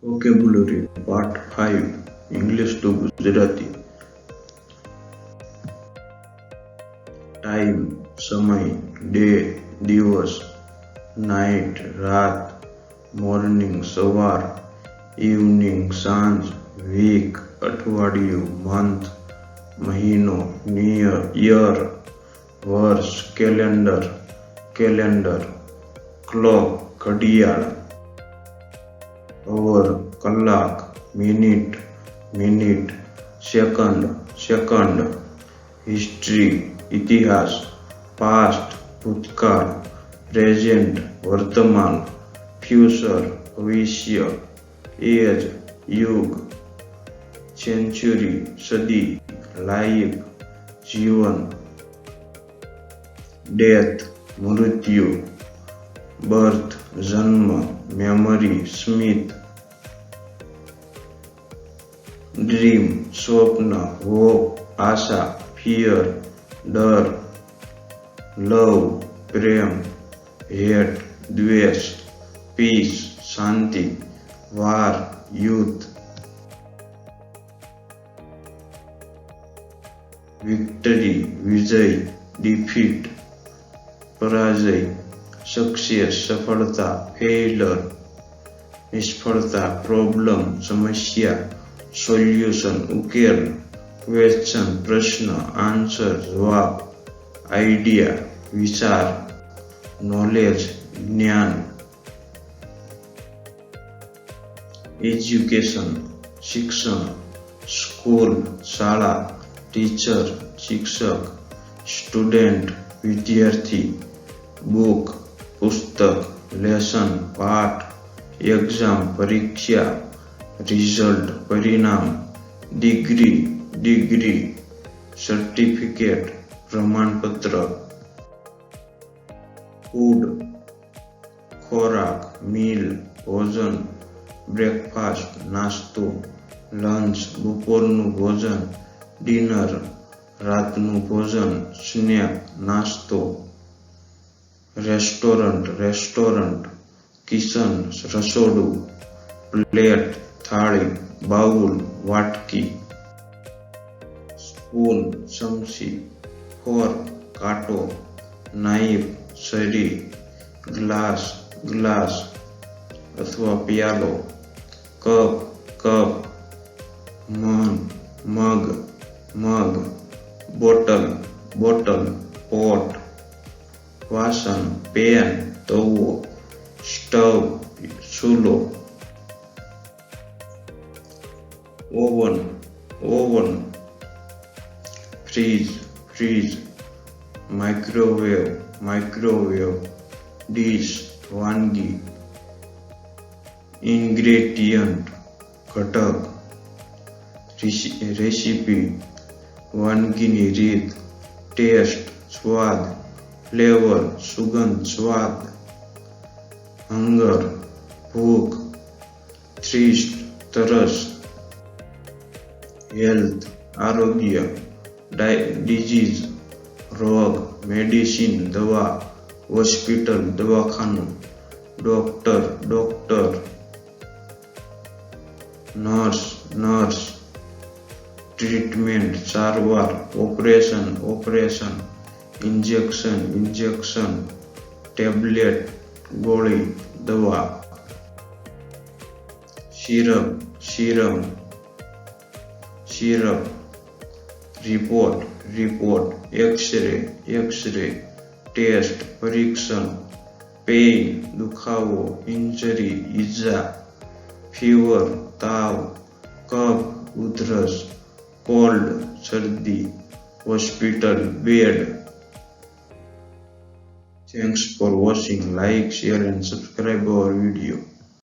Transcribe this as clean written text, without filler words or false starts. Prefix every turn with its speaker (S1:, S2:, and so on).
S1: Vocabulary part 5 English two Gujarati. Time સમય, day દિવસ, night રાત, મોર્નિંગ સવાર, ઇવનિંગ સાંજ, વીક અઠવાડિયું, મંથ મહિનો, યર વર્ષ, કેલેન્ડર, ક્લોક ઘડિયાળ, અવર કલાક, મિનિટ, સેકન્ડ, હિસ્ટ્રી ઇતિહાસ, પાસ્ટ ભૂતકાળ, પ્રેઝન્ટ વર્તમાન, ફ્યુચર ભવિષ્ય, એજ યુગ, સેન્ચુરી સદી, લાઈફ જીવન, ડેથ મૃત્યુ, બર્થ જન્મ, મેમરી સ્મિત, ડ્રીમ સ્વપ્ન, હોપ આશા, ફિયર ડર, લવ પ્રેમ, હેટ દ્વેષ, પીસ શાંતિ, વાર યુદ્ધ, વિક્ટરી વિજય, ડિફીટ પરાજય, સક્સેસ સફળતા, ફેઇલર નિષ્ફળતા, પ્રોબ્લેમ સમસ્યા, સોલ્યુશન ઉકેલ, ક્વેશ્ચન પ્રશ્ન, આન્સર જવાબ, આઈડિયા વિચાર, નોલેજ જ્ઞાન, એજ્યુકેશન શિક્ષણ, સ્કૂલ શાળા, ટીચર શિક્ષક, સ્ટુડન્ટ વિદ્યાર્થી, બુક પુસ્તક, લેસન પાઠ, એક્ઝામ પરીક્ષા, રિઝલ્ટ પરિણામ, ડિગ્રી સર્ટિફિકેટ પ્રમાણપત્ર, ફૂડ ખોરાક, મીલ ભોજન, બ્રેકફાસ્ટ નાસ્તો, લંચ બપોરનું ભોજન, ડિનર રાતનું ભોજન, સ્નેક નાસ્તો, રેસ્ટોરન્ટ કિચન રસોડું, પ્લેટ થાળી, બાઉલ વાટકી, સ્પૂન ચમચી, ફોર્ક કાંટો, નાઇફ છરી, ગ્લાસ અથવા પ્યાલો, કપ મગ બોટલ પોટ, વાસણ પેન તવો, સ્ટવ ચૂલો, ઓવન ફ્રીજ, માઇક્રોવેવ, ડીશ વાનગી, ઇન્ગ્રેડિયન્ટ ઘટક, રેસીપી વાનગીની રીત, ટેસ્ટ સ્વાદ, ફ્લેવર સુગંધ સ્વાદ, હંગર ભૂખ, થ્રિસ્ટ તરસ, હેલ્થ આરોગ્ય, ડિઝીઝ રોગ, મેડિસિન દવા, હોસ્પિટલ દવાખાનું, ડોક્ટર, નર્સ ટ્રીટમેન્ટ સારવાર, ઓપરેશન, ઇન્જેક્શન, ટેબ્લેટ ગોળી દવા, સિરપ, રિપોર્ટ, એક્સરે, ટેસ્ટ પરીક્ષણ, પેઇન દુખાવો, ઇન્જરી ઈજા, ફીવર તાવ, કફ ઉધરસ, કોલ્ડ શરદી, hospital bed. Thanks for watching. Like, share and subscribe our video.